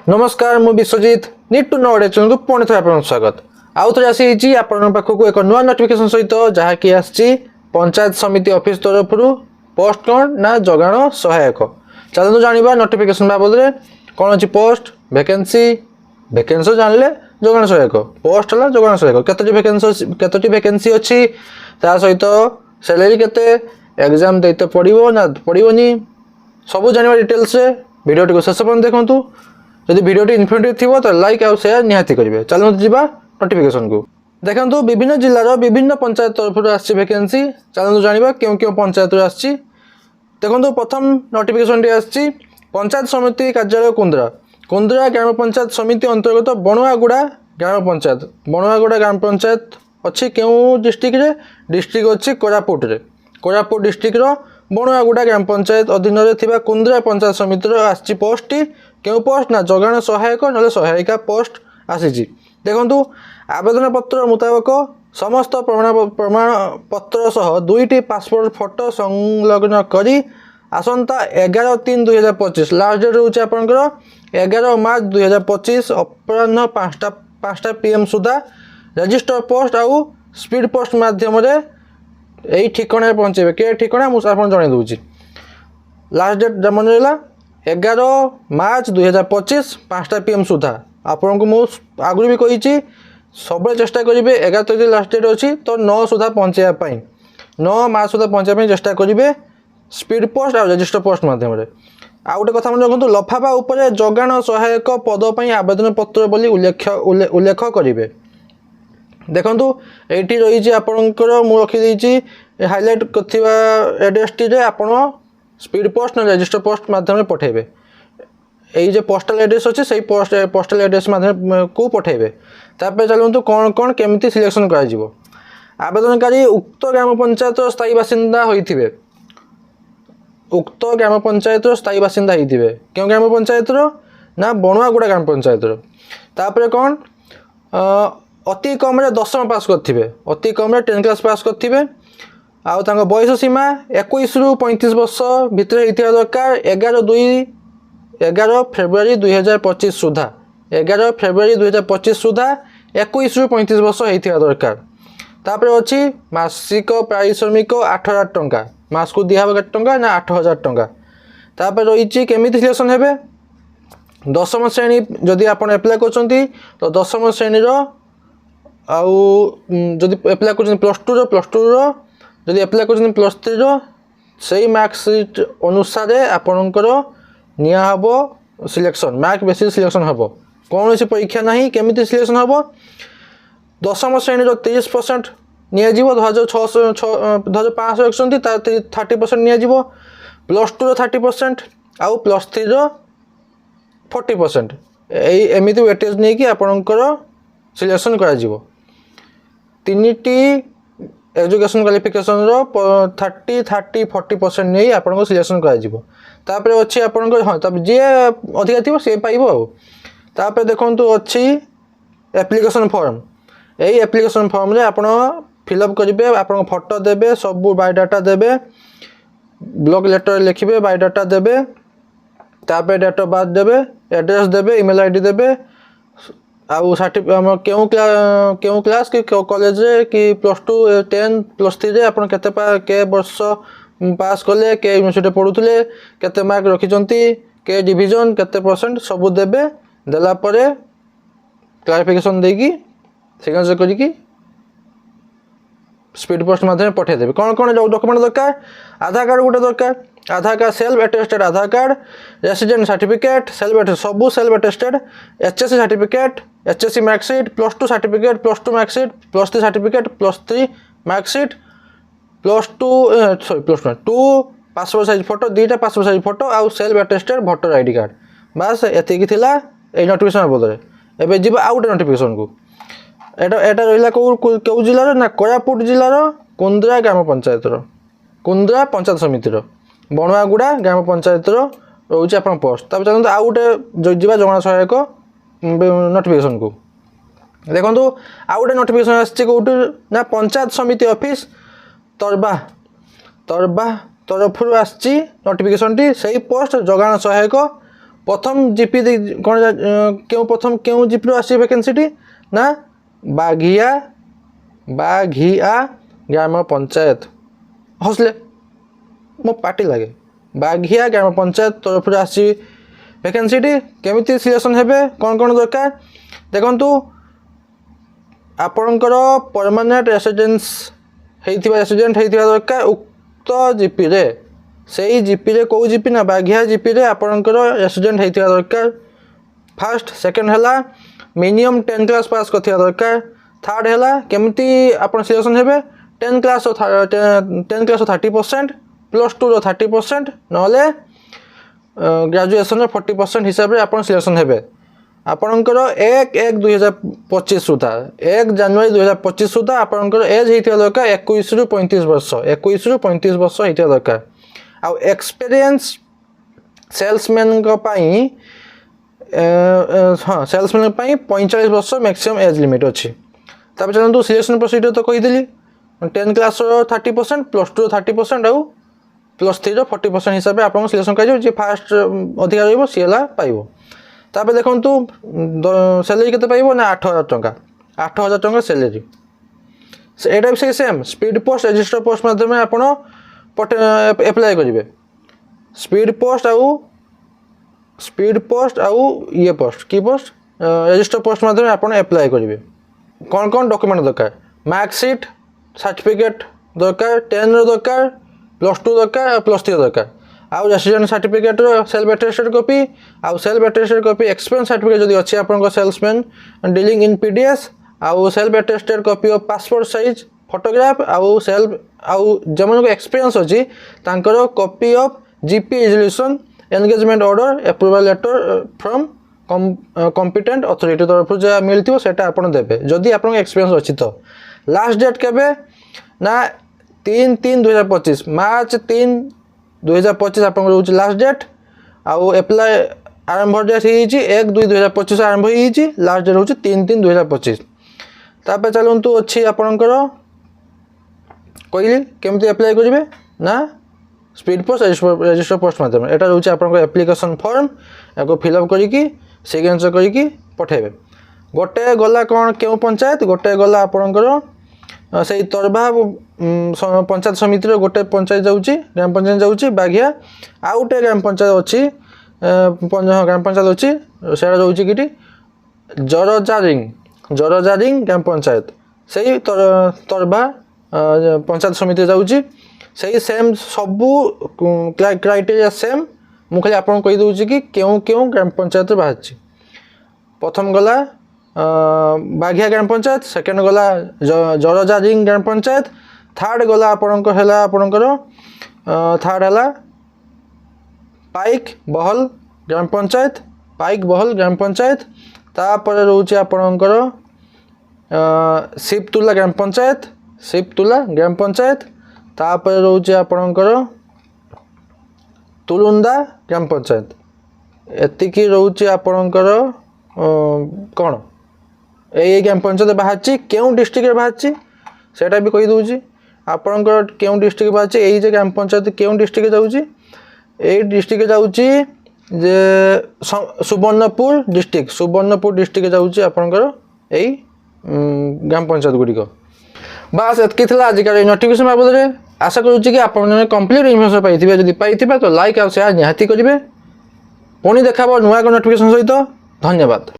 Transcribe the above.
नमस्कार मु Vishwajeet need to know channel को पुणी थे आपन स्वागत आउ थे आसी आपन पाखक एक नुआ नोटिफिकेशन सहित जहाँकि आसी पंचायत समिति ऑफिस तरफ पोस्ट कौन ना जगाण सहायक चलते जाना नोटिफिकेशन बाबद कौन अच्छी पोस्ट वैकेंसी वैकेंसी जानले जगाण सहायक पोस्ट है जगाण सहायक केतोटी वैकेंसी अच्छी ता सहित सैलरी केते एग्जाम देते पड़ो ना पड़ोनी सब जानवा डिटेल्स वीडियो को शेष पर्यंत देखूँ जदि वीडियो इनफर्मेटिव थी तो लाइक और शेयर निहाती करेंगे। चलो जा नोटिफिकेशन को देखो विभिन्न जिलार विभिन्न पंचायत तरफ आसी वैकेंसी चलते जाना क्यों क्यों पंचायत आसी देखो प्रथम नोटिफिकेशन टी आसी पंचायत समिति कार्यालय कुंद्रा कुंद्रा ग्राम पंचायत समिति अंतर्गत बणुआगुड़ा ग्राम पंचायत बणुआगुड़ा ग्राम पंचायत अच्छी क्यों डिस्ट्रिक्ट डिस्ट्रिक्ट अच्छी कोरापुट डिस्ट्रिक्ट बणुआगुड़ा ग्राम पंचायत अधीन में कुंद्रा पंचायत समिति आसी पोस्ट टी क्यों पोस्ट ना जगाण सहायक ना सहायिका पोस्ट आसी देखु आवेदन पत्र मुताबक समस्त प्रमाण पत्र सह दुईटी पासपोर्ट फोटो संलग्न करी आसंता 11/3/2025 लास्ट डेट रोचे आपंकर 11 मार्च 2025 अपराह 5टा PM सुधा रजिस्टर पोस्ट आउ स्पीड पोस्ट मध्यम यही ठिकाने पहुँचे के ठिकाना मुझे जन दूसरी लास्ट डेट मन रहा 11 मार्च 2025 5टा PM सुधा आपन को मुझे आगुरी भी कही सब चेष्टा करेंगे 11 तारीख लास्ट डेट अच्छी तो 9 सुधा पहुँचापी 9 मार्च सुधा पहुँचापी चेष्टा करेंगे स्पीड पोस्ट और रजिस्टर पोस्ट मध्यम आ गोटे कथा मन रखु लफाफा उपर जगाण सहायक पदपाई आवेदन पत्र बोली उल्लेख करेंगे देखु ये रही आपणकर मु रखीदी हाइलाइट कर एड्रेस टी आपण स्पीड पोस्ट ना रजिस्टर पोस्ट मध्यम पठेबे यही जो पोस्टल एड्रेस अच्छे से पोस्टल एड्रेस मध्यम को पठेबे तापर चलतु कौन कौन केमिति सिलेक्शन कर आवेदनकारी उक्त ग्राम पंचायत स्थायी बासिंदा होइथिबे उक्त ग्राम पंचायत स्थायी बासिंदा होइथिबे क्यों ग्राम पंचायत ना बणुआगुड़ा ग्राम पंचायत तापर कौन अति कम 10वीं पास करथिबे अति कम 10 क्लास पास करथिबे आउ तांको बयस सीमा 21 रु 35 वर्ष भितर होइथिबा दरकार 11 फेब्रुआरी 2025 सुधा 11 फेब्रुआरी 2025 सुधा 21 रु 35 वर्ष होइथिबा दरकार तापर अछि मासिक पारिश्रमिक 8000 टंका मास को दिया केते टंका ना 8000 टंका तापर रही केमिति सिलेक्शन हेबे 10म श्रेणी जदि आपण अप्लाई करछंती तो 10म श्रेणी रो आउ जदि अप्लाई करछंती प्लस 2 रो जदि अप्लाई कर प्लस 3 रो सही मार्कसीट अनुसार आपणकर निया हबो सिलेक्शन मार्क बेसिस सिलेक्शन हबो कौन सी परीक्षा नहीं केमिति सिलेक्शन हबो 10म श्रेणी 30% निया जीवो 2500 रखछंती 30% निया जीवो प्लस 2 रो 30% आउ प्लस 3 रो 40% एमिति वेटेज नहीं कि आपणकर सिलेक्शन करा जीवो तीनटी एजुकेशन क्वालिफिकेशन रो 30-40% नहीं आपन सिलेक्शन कर अच्छी आपन हाँ तब जी अधिका थी सी पाइब आपर देखु अच्छी एप्लिकेशन फॉर्म यही एप्लिकेशन फॉर्म रे आपन फिलअप करेंगे आप फोटो देवे सब बायोडाटा देवे ब्लॉक लेटर लिखे बायोडाटा देवे तापर डेट ऑफ बर्थ देवे एड्रेस देवे ईमेल आईडी देवे आउ क्यों क्लास कि कॉलेज कि प्लस 2 10 प्लस 3 आप के वर्ष पास कले के यूनिवर्सिटी पढ़ुले केते मार्क रखिंट के डिविजन केते परसेंट सब देवे देलापर क्लारिफिकेशन देकी सिग्नेचर करिकी स्पीड पोस्ट मध्यम पठेदेवे कौन कौन डॉक्यूमेंट दरकार आधार कार्ड गोटे दरकार Aadhaar card self attested Aadhaar card resident certificate self attest सब self attested HSC certificate HSC marksheet plus 2 certificate plus 2 marksheet plus 3 certificate plus 3 marksheet plus 2 passport size photo 2टा passport size photo आउ self attested voter ID card बास एतिकी थिला ए notification बदले एबे जीव out notification को एटा रहिला कौ जिलार ना कोरापुट जिलार कुंद्रा ग्राम पंचायत कुंद्रा पंचायत समिति बणुआगुड़ा ग्राम पंचायत रोचे आप पोस्ट तब चलते आउ गोटे जा जगाण सहायक नोटिफिकेशन को देखो आउ गोटे नोटिफिकेशन आसोटी ना पंचायत समिति ऑफिस तरबा तरफ आसी नोटिफिकेशन टी सही पोस्ट जगाण सहायक प्रथम जीपी कौन क्यों प्रथम क्यों जीपी आसी वैकेंसीटी ना बाघिया ग्राम पंचायत हसले मो पार्टी लगे बाघिया ग्राम पंचायत तरफ आसी वैकेंसीटी केमिति सिलेक्शन हेबे कौन कौन दरकार देखंतु आपणकर परमानेंट रेसिडेंस रेसिडेंट होइथिबा दरकार उक्त जीपी रे सेही जीपी रे को जीपी ना बाघिया जीपी रे आपणकर रेसिडेंट होइथिबा दरकार फर्स्ट सेकंड हैला मिनिमम 10 क्लास पास करथिबा दरकार थर्ड हैला केमिति आपण सिलेक्शन हेबे 10 क्लास 30% प्लस 2 रो 30% नले ग्रेजुएशन रो 40% हिसाब रे आपण सिलेक्शन हेबे आपणकर 1/1/2025 सुधा 1 जनवरी 2025 सुधा आपणकर एज होइथिबा दरकार 21 रु 35 वर्ष 21 रु 35 वर्ष होइथिबा दरकार आ एक्सपीरियंस सेल्समैन को पई हाँ सेल्समैन पई 45 वर्ष मैक्सिमम एज लिमिट अछि तब चलंतु सिलेक्शन प्रोसीजर तो कहि देली 10 क्लास रो 30% प्लस 2 रो 30% आउ प्लस 3 रो 40% हिसाब रे आपन सिलेक्शन करियो जे फास्ट अधिकार रहइबो सिला पाइबो ताबे देखंतु सैलरी केते पाइबो ना 8000 टंका 8000 टंका सैलरी एटा भी same speed post register post माध्यम आपण अप्लाई करिवे स्पीड पोस्ट आउ ये पोस्ट की पोस्ट रजिस्टर पोस्ट माध्यम आपण अप्लाई करिवे कौन कौन डॉक्यूमेंट दरकार मार्कशीट सर्टिफिकेट दरकार 10 रो दरकार प्लस 2 दरकार और प्लस 3 दरकार आउ resident certificate self attested copy आउ self attested copy experience certificate जदी अछि आपन सेल्समैन डीलिंग इन पीडीएस आउ self attested copy of passport size photograph आउ सेल्फ आउ जमन को एक्सपीरियंस अछि तांकर copy of GP resolution engagement order approval letter from competent authority तरफ जे मिलथियो सेटा आपन देबे जदी आपन एक्सपीरियंस अछि तो लास्ट डेट केबे ना 3/3/2025 मार्च 3/2025 आपन रहउछि लास्ट डेट आउ अप्लाई आरंभ डेट हिछि 1/2/2025 आरंभ हिछि लास्ट डेट रहउछि 3/3/2025 तापे चलंतु अछि आपनकर कहली केमति अप्लाई करिवे ना स्पीड पोस्ट रजिस्टर पोस्ट माध्यम एटा रहउछि आपनकर एप्लिकेशन फॉर्म एको फिल अप करिकि सिग्नेचर करिकि पठेबे गोटे गला कोन केउ पंचायत गोटे गला आपनकर से तरभा पंचायत समिति रो गोटे पंचायत जाउछि ग्राम पंचायत जाउछि बाघिया आ गोटे ग्राम पंचायत अछि ग्राम पंचायत अछि सेरा जाउछि किटी जरजारिंग ग्राम पंचायत सेही तरभा पंचायत समिति जाउछि सेही सेम सबु क्राइटेरिया सेम मु खाली आपन कहि दउछि कि केउ केउ ग्राम पंचायत बाहछि प्रथम गला बाघिया ग्राम पंचायत सेकंड गला जरजारिंग ग्राम पंचायत थर्ड गला आपनकर हैला आपनकर थर्ड हैला पाइक बहल ग्राम पंचायत तापर रहउछि आपनकर शिवतुला ग्राम पंचायत तापर रहउछि आपनकर तुलुंदा ग्राम पंचायत एतिकी रहउछि आपनकर कोन ए ग्राम पंचायत बाहछि केउ डिस्ट्रिक्ट रे बाहछि सेटा भी कहि दउछि आपनकर केउ डिस्ट्रिक्ट बाहछि एई जे ग्राम पंचायत केउ डिस्ट्रिक्ट जाउछि ए डिस्ट्रिक्ट जाउछि जे सुवर्णपुर डिस्ट्रिक्ट जाउछि आपनकर एई ग्राम पंचायत गुडी को बस एतकी थिला आज का नोटिफिकेशन बाबद आशा करूछि कि आपन कंप्लीट इन्फॉर्मेशन पाइथिबे जदि पाइथिबे तो लाइक और शेयर निहाती करिवे पुणी देखाबो नुवा को नोटिफिकेशन सहित धन्यवाद।